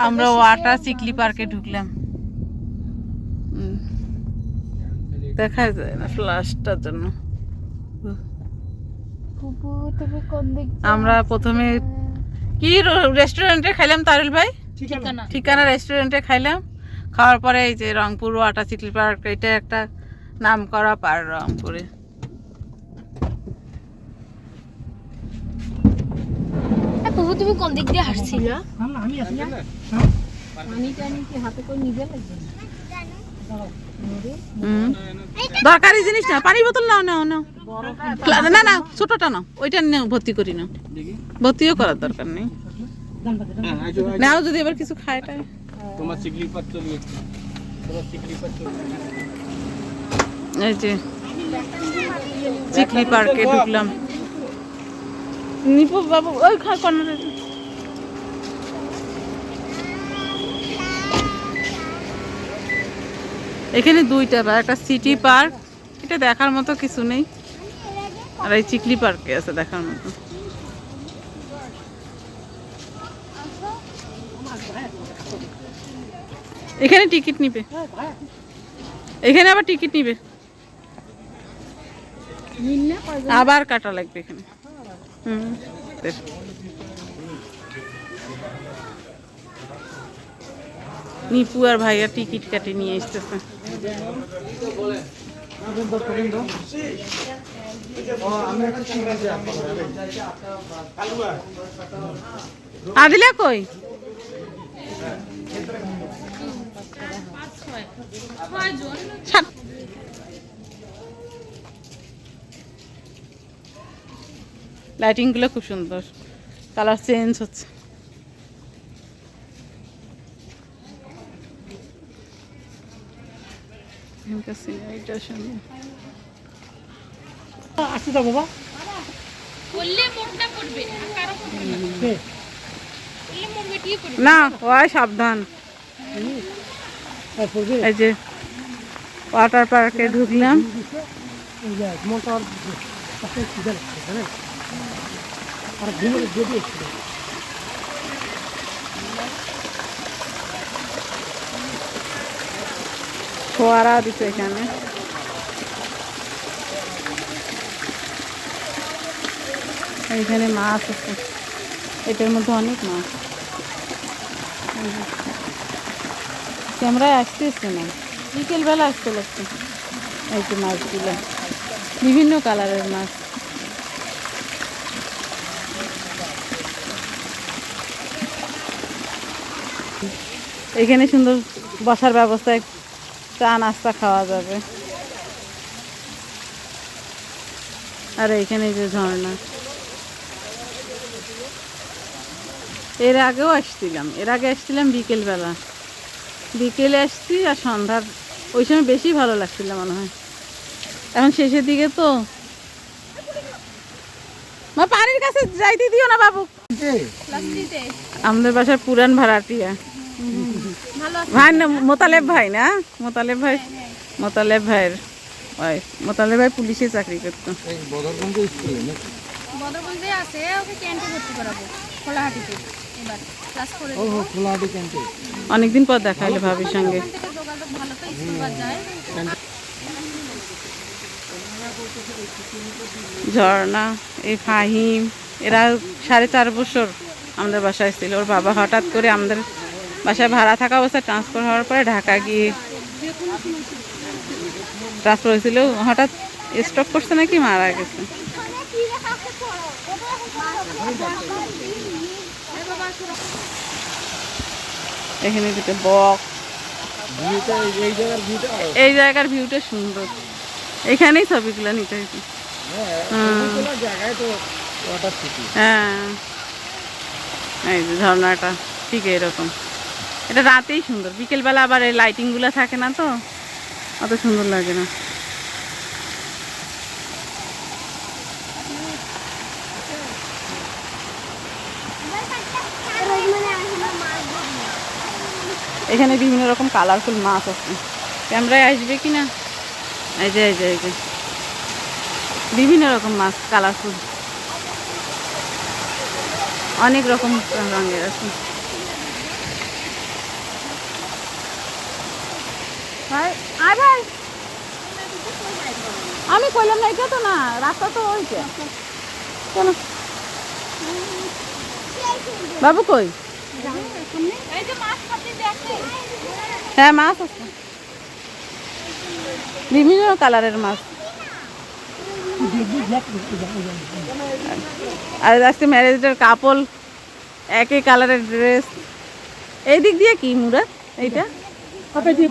আমরা ওয়াটার চিকলি পার্কে ঢুকলাম। দেখা যায় না ফ্লাশটার জন্য। আমরা প্রথমে কি রেস্টুরেন্টে খাইলাম তারুল ভাই? ঠিকানা রেস্টুরেন্টে খাইলাম। খাওয়ার পরে এই যে রংপুর ওয়াটার চিকলি পার্ক, এটা একটা নাম করা পার্ক রংপুরে। তুমি কোন দিক দিয়ে হাঁটছিল? আমি আসি না। পানিটা কি হাতে করে নিবে লাগবে? দরকারি জিনিস না, পানির বোতল নাও নাও নাও। না না ছোটটা নাও, ওইটা ভর্তি করি না, ভর্তিও করার দরকার নেই। নাও যদি এবার কিছু খায় টায়। তোমার চিকলি পার্ক চলিয়ে, তোমার চিকলি পার্ক চলিয়ে। এই যে চিকলি পার্কে ঢুকলাম। নিপু বাবু ওই কর্নারে। এখানে দুইটা পার্ক, একটা সিটি পার্ক, এটা দেখার মতো কিছু নেই, আর এই চিকলি পার্কে আছে দেখার মতো। এখানে টিকিট নিবে, এখানে আবার টিকিট নিবে, আবার কাটা লাগবে এখানে। নিপু আর ভাইয়া টিকিট কাটে নিয়ে আসতেছে। আদিলা কই? লাইটিং গুলো খুব সুন্দর, কালার চেঞ্জ হচ্ছে। না ওই সাবধান। এই যে ওয়াটার পার্কে ঢুকলাম। ফোয়ারা দিচ্ছে এখানে। এখানে মাছ আছে, এটার মধ্যে অনেক মাছ। ক্যামেরায় আসতেছে না, বিকেলবেলা আসতে লাগছে। এই যে মাছগুলো বিভিন্ন কালারের মাছ। এখানে সুন্দর বসার ব্যবস্থা, চা নাস্তা খাওয়া যাবে। আর এইখানে যে ঝর্ণা, এর আগেও আসছিলাম, এর আগে আসছিলাম বিকেলবেলা, বিকেলে আসছি আর সন্ধ্যার ওই সময় বেশি ভালো লাগছিল মনে হয়। এখন শেষের দিকে তো মা পানির কাছে যাইতে দিও না বাবু। আমাদের বাসার পুরান ভাড়াটিয়া ভাই না, মোতালেব ভাই না, মোতালেব ভাই, মোতালেব ভাইয়ের ওই মোতালেব ভাই পুলিশে চাকরি করতো। অনেকদিন পর দেখা হলো ভাবির সঙ্গে। ঝর্ণা, এই ফাহিম, এরা 4.5 বছর আমাদের বাসায় ছিল। ওর বাবা হঠাৎ করে আমাদের বাসায় ভাড়া থাকা অবস্থায় ট্রান্সফার হওয়ার পরে ঢাকা গিয়ে ট্রান্সফার হয়েছিল, হঠাৎ স্ট্রোক করছে নাকি মারা গেছে। এখানে দুটো বক, এই জায়গার ভিউটা সুন্দর, এখানেই ছবিগুলো নিতে হয়েছে। হ্যাঁ এই যে ঝর্ণাটা ঠিক এরকম, এটা রাতেই সুন্দর, বিকেলবেলা আবার এই লাইটিংগুলো থাকে না তো অত সুন্দর লাগে না। এখানে বিভিন্ন রকম কালারফুল মাছ আছে, ক্যামেরায় আসবে কি না। এই যে এই যে এই যে বিভিন্ন রকম মাছ কালারফুল, অনেক রকম রঙের আছে। আমি কইলাম না, এটা তো না, রাস্তা তো ওইটা। কেন বাবু কই? হ্যাঁ মাছ আছে, বিভিন্ন কালারের মাছ। আর আজকে ম্যারেজের কাপল, একই কালারের ড্রেস। এই দিক দিয়ে কি মুরাদ? এইটা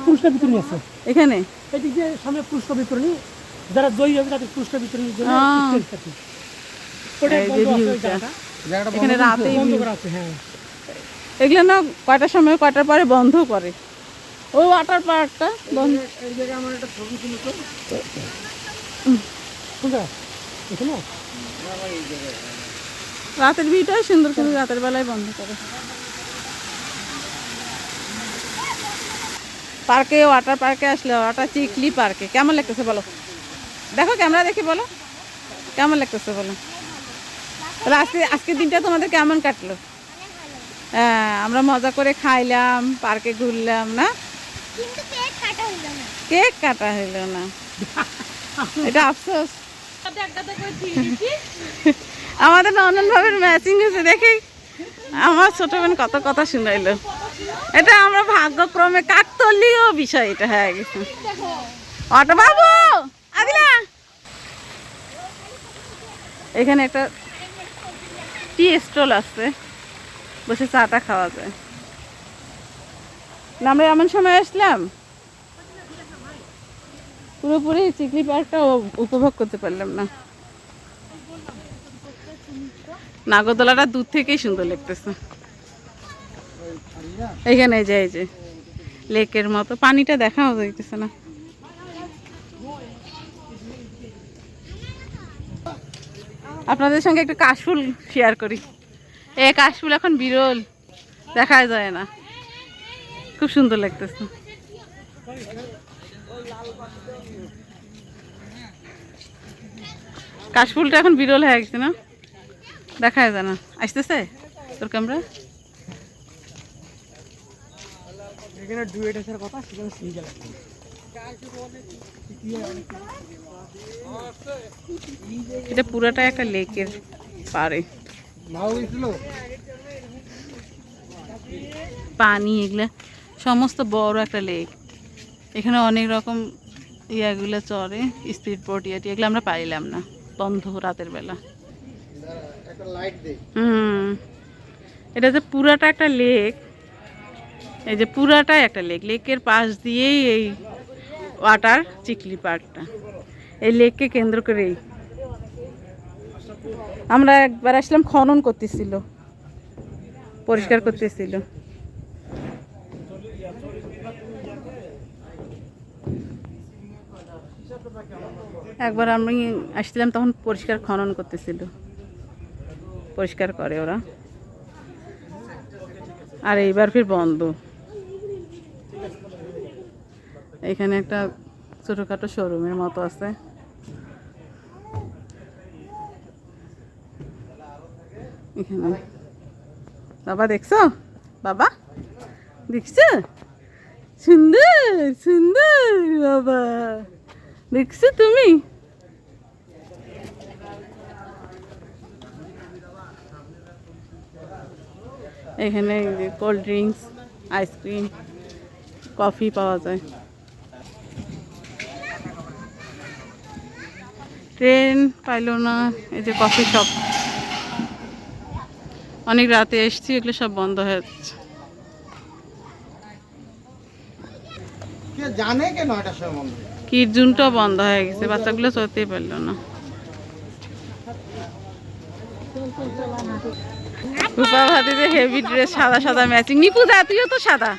পুরস্কার বিতরণী আছে এখানে, এদিক দিয়ে সামনে পুরস্কার বিতরণী, যারা জয়ী হবে তাদের পুরস্কার বিতরণীর জন্য stage থাকে। ওটা এই যে বন্ধ আছে, ওই ভিউটা। জায়গাটা এখানে রাতেই বন্ধ view। করা আছে। হ্যাঁ, এগুলো না কয়টার সময় কয়টার পরে বন্ধ করে। ওই ওয়াটার পার্কটা বন্ধ। এই জায়গায় আমার একটা ছবি ছিল তো, কোনটা? এখানে রাতের ভিউটাই সুন্দর, কিন্তু রাতের বেলায় বন্ধ করে। পার্কে, ওয়াটার পার্কে আসলে, ওয়াটার চিকলি পার্কে কেমন লাগতেছে বলো? দেখো ক্যামেরা দেখি, বলো কেমন লাগতেছে বলো। তাহলে আজকের দিনটা তোমাদের কেমন কাটলো? হ্যাঁ, আমরা মজা করে খাইলাম, পার্কে ঘুরলাম না, কেক কাটা হইলো না, এটা আফসোস। আমাদের নন্দন ভাবের ম্যাচিং হয়েছে দেখি, আমার ছোট বোন কত কথা শুনাইলো। এটা আমরা ভাগ্যক্রমে কাকতলীয় বিষয় এটা হয়ে গেছে। অটো বাবু আদিলা, এখানে একটা টি স্টল আছে, বসে চাটা খাওয়া যায়। না, আমরা এমন সময় আসলাম পুরোপুরি চিকলি পার্কটা উপভোগ করতে পারলাম না। নাগরদোলাটা দূর থেকেই সুন্দর লাগতেছে। এইখানে এই যে লেকের মতো পানিটা দেখাও যাইতেছে না। আপনাদের সঙ্গে একটা কাশফুল শেয়ার করি। এই কাশফুল এখন বিরল, দেখা যায় না, খুব সুন্দর লাগতেছে। কাশফুলটা এখন বিরল হয়ে গেছে না, দেখা যায় না। আসতেছে তোর ক্যামেরা? এখানে ডুয়েট আসার কথা, সেখানে সিঙ্গেল আছে। এটা পুরাটা একটা লেকের পাড়ে, পানি এগুলা সমস্ত বড় একটা লেক। এখানে অনেক রকম ইয়াগুলো চড়ে, স্পিড বোট ইয়াটি, এগুলো আমরা পাইলাম না, বন্ধ রাতের বেলা। এটা যে পুরাটা একটা লেক, এই যে পুরাটাই একটা লেক, লেকের পাশ দিয়েই এই ওয়াটার চিকলি পার্কটা, এই লেককে কেন্দ্র করেই। আমরা একবার আসলাম, খনন করতেছিল, পরিষ্কার করতেছিল। একবার আমি আসছিলাম তখন পরিষ্কার খনন করতেছিল, পরিষ্কার করে ওরা। আর এইবার ফির বন্ধ। এখানে একটা ছোটখাটো শোরুমের মতো আছে। এখানে বাবা দেখছো, বাবা দেখছো, সুন্দর সুন্দর বাবা দেখছো তুমি? এখানে কোল্ড ড্রিঙ্কস, আইসক্রিম, কফি পাওয়া যায়। ট্রেন পাইলো না, এই যে কফি শপ, অনেক রাতে এসছি, এগুলো সব বন্ধ হয়ে যাচ্ছে। কিরজুনটাও বন্ধ হয়ে গেছে, বাচ্চাগুলো চলতেই পারলো না। রূপা ভাতি যে হেভি ড্রেস, সাদা সাদা ম্যাচিং। নিপু যা, তুইও তো সাদা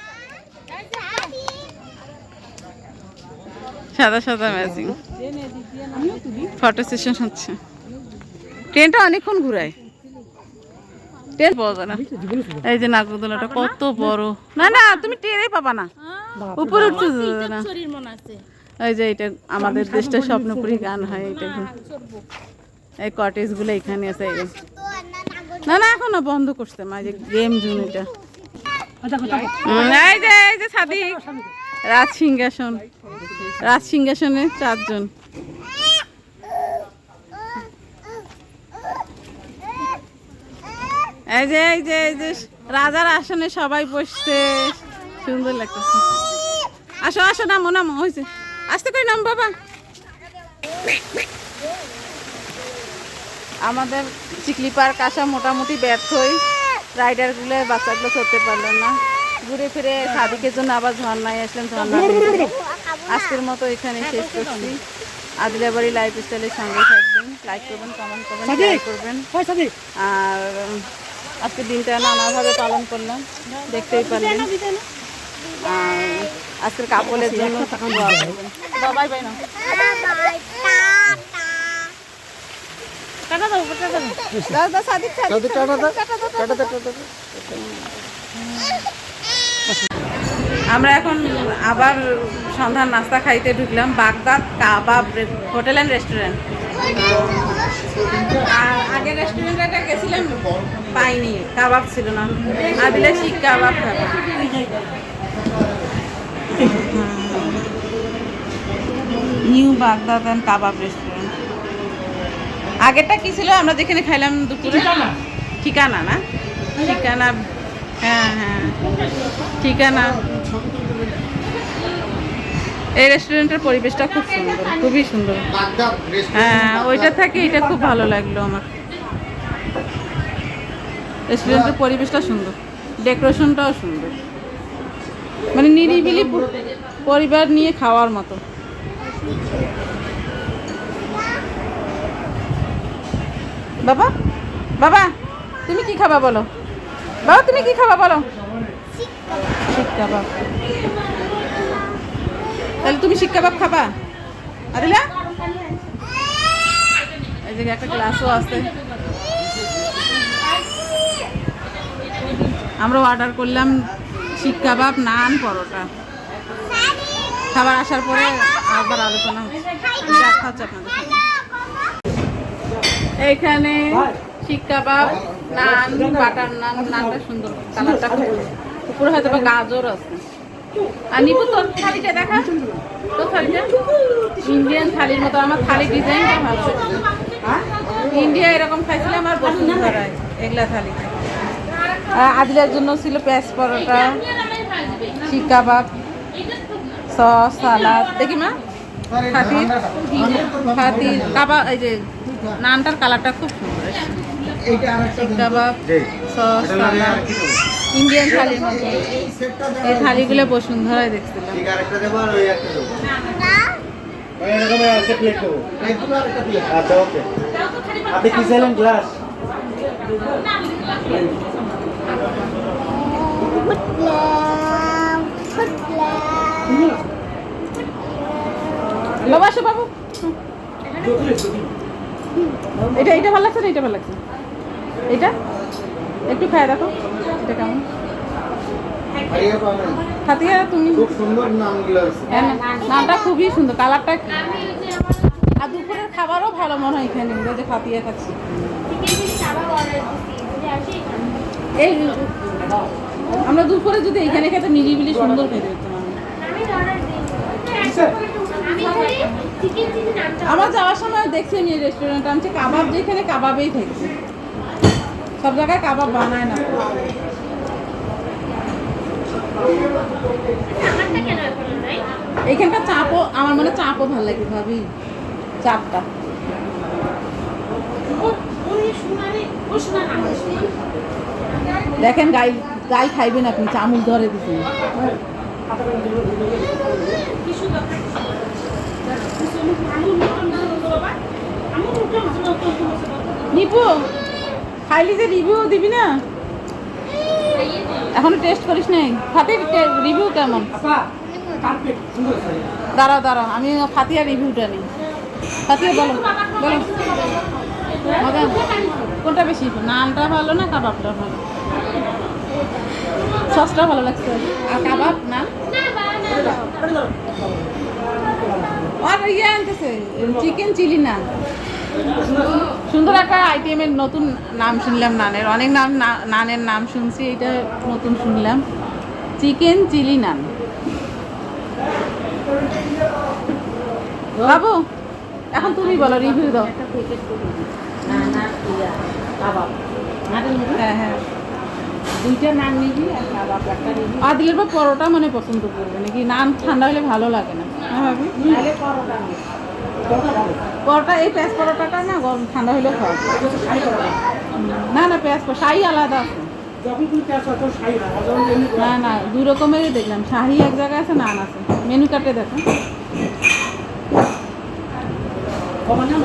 সাদা সাদা ম্যাচিং। ফটো সেশন হচ্ছে। ট্রেনটা অনেকক্ষণ ঘুরায়, ট্রেন পাওয়া যায় না। এই যে নাগরদোলাটা কত বড়, না না তুমি ট্রেনে পাবা না, উপরে উঠতে যাবে না। এই যে এটা আমাদের দেশটা স্বপ্নপুরী গান হয়, এটা এই কটেজ গুলো এখানে আছে। না না এখনো বন্ধ করছে মা, যে গেম জোন এটা। এই যে সাদিক, রাজ সিংহাসন, রাজ সিংহাসনে 4 জন। এই যে রাজার আসনে সবাই বসছে, সুন্দর লাগতেছে। আসো আসো, নামো নামো, হয়েছে, আস্তে করে নাম বাবা। আমাদের চিকলি পার্ক আসা মোটামুটি ব্যর্থই, রাইডারগুলো বাচ্চাগুলো চড়তে পারলো না। ঘুরে ফিরে সাদিকের জন্য আবার ঝর্ণায় আসলাম, ঝর্ণা দেখে আজকের মতো এখানে শেষ করছি। আদিলাবাড়ি লাইফস্টাইলের সঙ্গে থাকবেন, লাইক করবেন, কমেন্ট করবেন, শেয়ার করবেন। আর আজকের দিনটা নানাভাবে পালন করলাম, দেখতেই পারলেন। আর আজকের কাপড়ের জন্য বাবাই বাই না, আমরা এখন আবার সন্ধ্যার নাস্তা খাইতে ঢুকলাম Baghdad kebab hotel and restaurant. আর আগের রেস্টুরেন্টে গেছিলাম, পাইনি, কাবাব ছিল না। আদিলে শিক কাবাব খাবো। New Baghdad and kebab restaurant. আগেরটা কি ছিল আমরা যেখানে খাইলাম দুপুরে? ঠিকানা না, ঠিকানা, হ্যাঁ হ্যাঁ ঠিকানা। এই রেস্টুরেন্টের পরিবেশটা খুব সুন্দর, খুবই সুন্দর। হ্যাঁ, ওইটা থেকে এটা খুব ভালো লাগলো আমার। রেস্টুরেন্টের পরিবেশটা সুন্দর, ডেকোরেশনটাও সুন্দর, মানে নিরিবিলি পরিবার নিয়ে খাওয়ার মতো। বাবা বাবা তুমি কি খাবা বলো? বাবা তুমি কি খাবা বলো? শিক কাবাব। তাহলে তুমি শিক কাবাব খাবা? আদিলা, এই যে একটা গ্লাসও আছে। আমরা অর্ডার করলাম শিক কাবাব, নান, পরোটা। খাবার আসার পরে আবার আলোচনা হচ্ছে আপনাদের সাথে। এইখানে শিক কাবাব, নান, বাটার নান, নানটা সুন্দর, কালারটা উপরে হয়তো বা গাজর আছে। আর নিবু তোর থালিটা দেখা, তোর থালিটা ইন্ডিয়ান থালির মতো। আমার থালি ডিজাইনটা ভালো, ইন্ডিয়া এরকম খাইছিলাম আমার বসুন্ধরায় এগুলা থালিতে। আদিলার জন্য ছিল পেঁয়াজ পরোটা, শিক কাবাব, সস, সালাদ। দেখি মা, খাতির খাতির কাবাব। এই যে নানটার কালারটা খুব সুন্দর, শিক কাবাব, সস, সালাদ, ইন্ডিয়ান থালির মতো। এই থালিগুলো বসুন্ধরায় দেখছিলাম। আচ্ছা ওকে, আপনি কি চাইলেন? গ্লাস? বাবা আসো বাবু, এটা এটা ভালো লাগছে না? এটা ভালো লাগছে, এটা একটু খায় দেখো, এটা কেমন? ফাতিয়া তুমি খুব সুন্দর নামগুলো আছে। হ্যাঁ, নামটা খুবই সুন্দর, কালারটা। আর দুপুরের খাবারও ভালো মনে হয় এখানে, যে ফাতিয়া খাচ্ছি। এই আমরা দুপুরে যদি এইখানে খেতে নিরিবিলি সুন্দর খেতে হতো। আমার যাওয়ার সময় দেখছি আমি এই রেস্টুরেন্ট আনছে কাবাব, যেখানে কাবাবেই থাকছে, সব জায়গায় কাবাব বানায় না। এইখানকার চাপও আমার মনে চাপও ভালো লাগে, ভাবি চাপটা। দেখেন গাই গাই খাইবেন আপনি, চামচ ধরে দিচ্ছেন। নিপু খাইলি যে রিভিউ দিবি না? এখনো টেস্ট করিস নাই? ফাতির রিভিউ কেমন? দাঁড়াও দাঁড়াও, আমি ফাতিয়ার রিভিউটা নিই। ফাতিয়া বলো বলো, মজা কোনটা বেশি? নানটা ভালো না কাবাবটা ভালো? সসটা ভালো লাগছে আর কাবাব না? আর ইয়ে আনতেছে চিকেন চিলি নান, সুন্দর একটা আইটেমের নতুন নাম শুনলাম নানের, অনেক নানের নাম শুনছি, এটা নতুন শুনলাম, চিকেন চিলি নান। বাবু এখন তুমি বলো, রিভিউ দাও। কাবাব হ্যাঁ হ্যাঁ দুইটা নান নিবি আর কাবাব একটা নিবি। আদিলের বা পরোটা মানে পছন্দ করবে নাকি, নান ঠান্ডা হলে ভালো লাগে না। হ্যাঁ ভাবি, তাহলে পরোটা নিবি। পরোটা ভালো। পরোটা এই পেঁয়াজ পরোটাটা না গরম ঠান্ডা হলেও খাওয়া যায়। এটা তো শাহী পরোটা। না না পেঁয়াজ শাহি আলাদা আছে। যখন তুমি পেঁয়াজ হয় তখন শাহী না, আর যখন এমনি না না দুই রকমেরই দেখলাম, শাহি এক জায়গায় আছে, নান আছে। মেনু কার্ডে দেখো। কমা না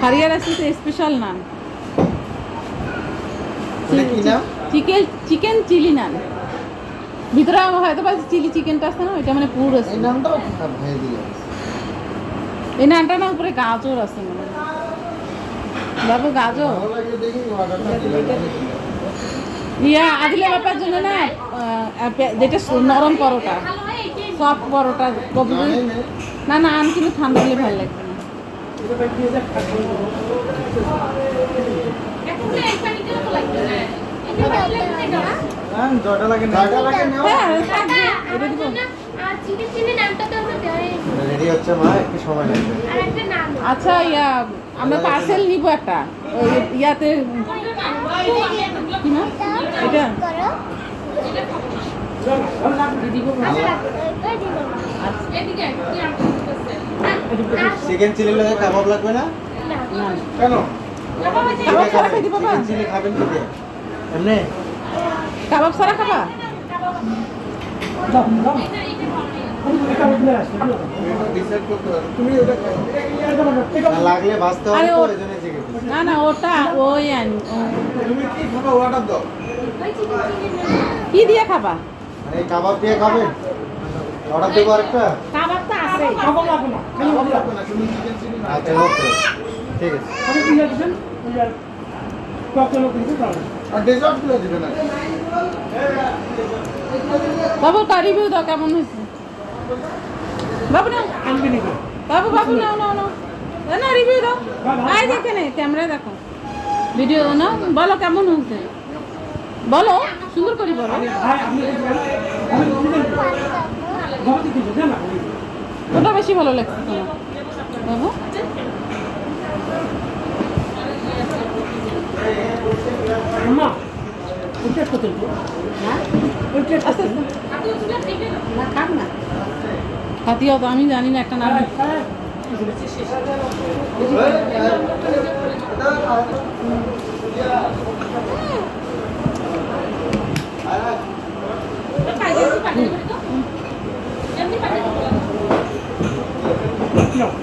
হারিয়ার আছে স্পেশাল নান, এটা কি নাম? চিকেন চিলি নান। ভিতরে হয়তো বা চিলি চিকেনটা আছে না, ওইটা মানে পুর আছে। এই নামটাও ভাই দিল। এই নানটা না উপরে গাজর আছে মনে হয়। বাবু গাজর ভালো লাগলে দেখি অর্ডারটা দিলাম। ইয়া আদিলের ব্যাপার জন্য না যেটা নরম পরোটা, সফট পরোটা কবি। না না আন কিন্তু ঠান্ডা হলে ভালো লাগবে না। এটা ভাই দিয়ে যাক খাবো। হ্যাঁ, জয়টা লাগে না। জয়টা লাগে না। হ্যাঁ থাকবে, এটা দিব। রেডি হচ্ছে মা, একটু সময় লাগবে। আচ্ছা ইয়া আমরা পার্সেল নিব একটা ওই ইয়াতে, কি না এটা দিব। চিকেন চিলি লাগে কাবাব লাগবে না? না কেন? কাবাব ছাড়া খাইতে পাবা? চিকেন চিলি খাবেন কি দিয়ে? এমনি? কাবাব ছাড়া খাবা? দাও দাও। এটা উঠলে আসবে। ডিসাইড করতে হবে। তুমি ওটা খাও। না লাগলে ভাজতে হবে আরে তো, ও- এজন্য চিকেন চিলি। না না ওটা ওই তুমি কি খাবে অর্ডার দাও। কি দিয়ে খাবা? এই কাবাব দিয়ে খাবেন? অর্ডার দেবো আরেকটা? কাবাব তো আছে। কাবাব লাগবে না। খালি কাবাব মশলা। লাগবে না, শুধু চিকেন চিলি। আচ্ছা ওকে, ঠিক আছে। খালি দিয়ে দিবেন। ওই আর কতলো দিতে পারবে। আর ডেজার্ট গুলো দিবেন না? বাবু কা রিভিউ দাও কেমন হয়েছে। বাবু না আনবি নাকি? বাবু বাবু নাও নাও নাও না রিভিউ দাও। আই দেখে নে ক্যামেরায় দেখো, ভিডিও না বলো কেমন হয়েছে, বলো সুন্দর করে বলো। ভাই আপনি দিবেন। আমি দিবেন। গতি দিবেন দেন না। ওটা বেশি ভালো লাগছে তোমার বাবু। আম্মা ওইটা কত তো? হ্যাঁ ওইটা কত? আস্তে আস্তে না খাক না হাতিয়াও তো আমি জানি না একটা নাম।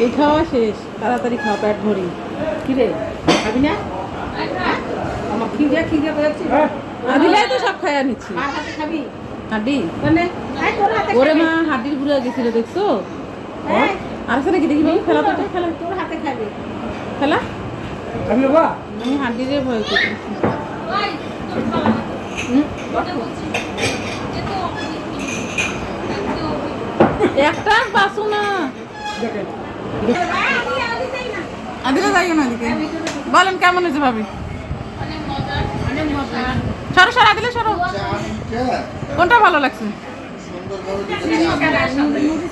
এই খাওয়া শেষ, তাড়াতাড়ি খাওয়া, পেট ভরি। কি রে খাবি না? আমার খিদে করেছি। আদিলাই তো সব খাইয়া নিচ্ছি। হাড্ডি ওরে মা হাড্ডির পুরো গেছিল দেখছো? আর আছে নাকি দেখি বাবু, খেলা তো খেলা, তোর হাতে খাবে খেলা। আমি বাবা আমি হাড্ডিরে ভয় করছি। একটা বাসু না দেখেন আদিলে যাইও না এদিকে। বলেন কেমন হয়েছে ভাবি? সরো সরো আদিলে সরো। কোনটা ভালো লাগছে?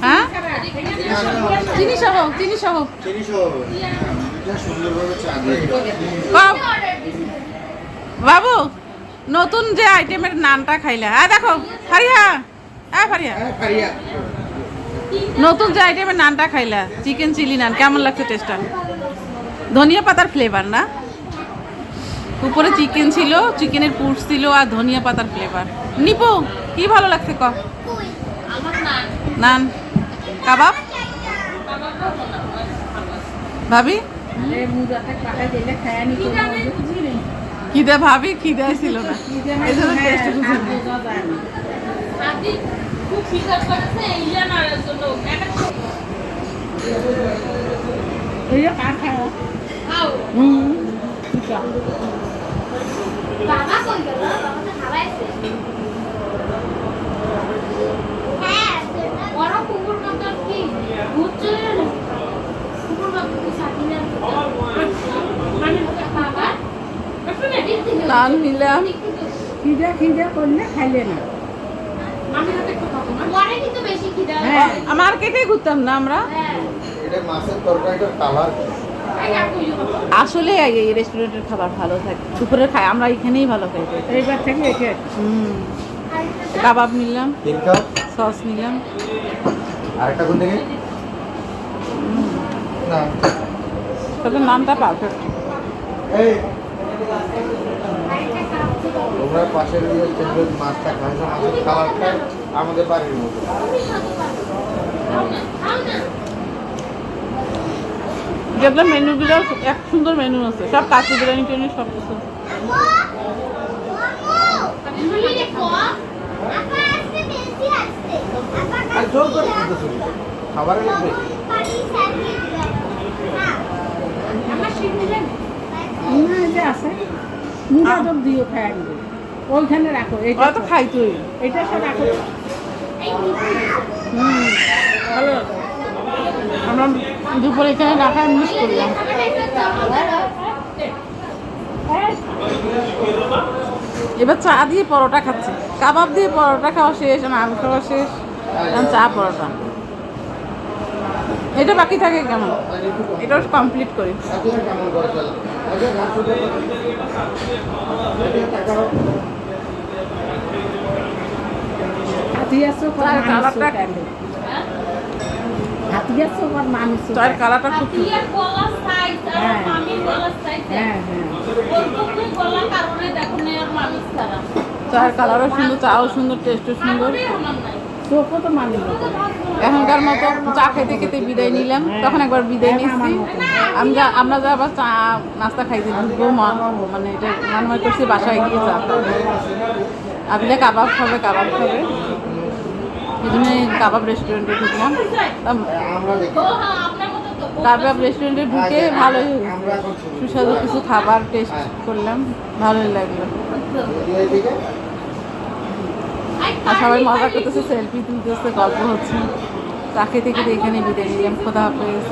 হ্যাঁ চিনি সহ চিনি সহ চিনি সহ এটা সুন্দরভাবে চা দিয়ে। কম। বাবু নতুন যে আইটেমের নানটা খাইলা, দেখো ফারিয়া, ফারিয়া ফারিয়া নতুন যে আইটেমের নানটা খাইলা, চিকেন চিলি নান, কেমন লাগছে টেস্টটা? ধনিয়া পাতার ফ্লেভার না, উপরে চিকেন ছিল, চিকেনের পুর ছিল আর ধনিয়া পাতার ফ্লেভার। নিপু কি ভালো লাগছে ক? নান কাবাব ভাবি খিদে ভাবি খিদে ছিল না, এই জন্য টেস্ট বুঝে বাবা কই গেল? বাবা তো খাওয়াইছে। হ্যাঁ, বড় কুকুর মতন কি ভূত চলে এলো? কুকুর মতন কি সাথীনা? মানে বাবা একটু নেটিভ দিল। নান নিলাম। খিদে করলে খাইলে না। আমি হাতে একটু খাবো না। পরে কিন্তু বেশি খিদে হয়। মার্কেটে ঘুরতাম না আমরা। হ্যাঁ। এটা মাছের তরকারিটার কালার আসলে এই রেস্টুরেন্টের খাবার ভালো থাকে, দুপুরে খাই আমরা এখানেই ভালো খাই। এইবার থেকে একে কাবাব নিলাম, তিন কাপ সস নিলাম। আরেকটা কোন থেকে না তাদের নামটা পারফেক্ট। এই তোমরা পাশের মাছটা খাই না, মাছের কালারটা আমাদের বাড়ির মতো। যেগুলো মেনুগুলো এক সুন্দর মেনু আছে, সব কাঁচি বিরিয়ানি টেনি সব কিছু। আর জোর করে দিতেছো খাবারের লাগবে। যে আছে মুড়া দম দিও খাই ওইখানে রাখো। ওরা তো খাই তুই। এটা সব রাখো। ভালো। আমরা দুপুরে এখানে রাখা মিস করলাম। এবার চা দিয়ে পরোটা খাচ্ছি, কাবাব দিয়ে পরোটা খাওয়া শেষ, আলু খাওয়া শেষ, এখন চা পরোটা। এটা বাকি থাকে কেমন, এটাও কমপ্লিট করি। কেমন করে চলে চায়ের কালারটা চায়ের কালারটা খুব সুন্দর। হাতিয়ার গলার সাইজ আর হ্যাঁ। মামির গলার সাইজ হ্যাঁ হ্যাঁ ওই বকলে গলার কারণে দেখো না আর মামির খারাপ চায়ের কালারও সুন্দর, চাও সুন্দর, টেস্টও সুন্দর। কারণে আমার নাই চোখও তো মানিয়ে এখনকার মতো চা খেতে খেতে বিদায় নিলাম, তখন একবার বিদায় নিচ্ছি। আমরা যা আবার চা নাস্তা খাইতে ঢুকবো, মানে এটা মনে করছি বাসায় গিয়ে চা খাবো। আবিলে কাবাব খাবে, কাবাব খাবে, এই জন্য কাবাব রেস্টুরেন্টে ঢুকলাম। আমরা দেখি ও হ্যাঁ আপনার মতো তো কাবাব রেস্টুরেন্টে ঢুকে ভালোই সুস্বাদু কিছু খাবার টেস্ট করলাম, ভালোই লাগলো। এইদিকে আর সবাই মজা করতেছে, সেলফি তুলতেছে, গল্প হচ্ছে। চা খেতে খেতে এখানে বিদায় নিলাম। খোদা হাফেজ।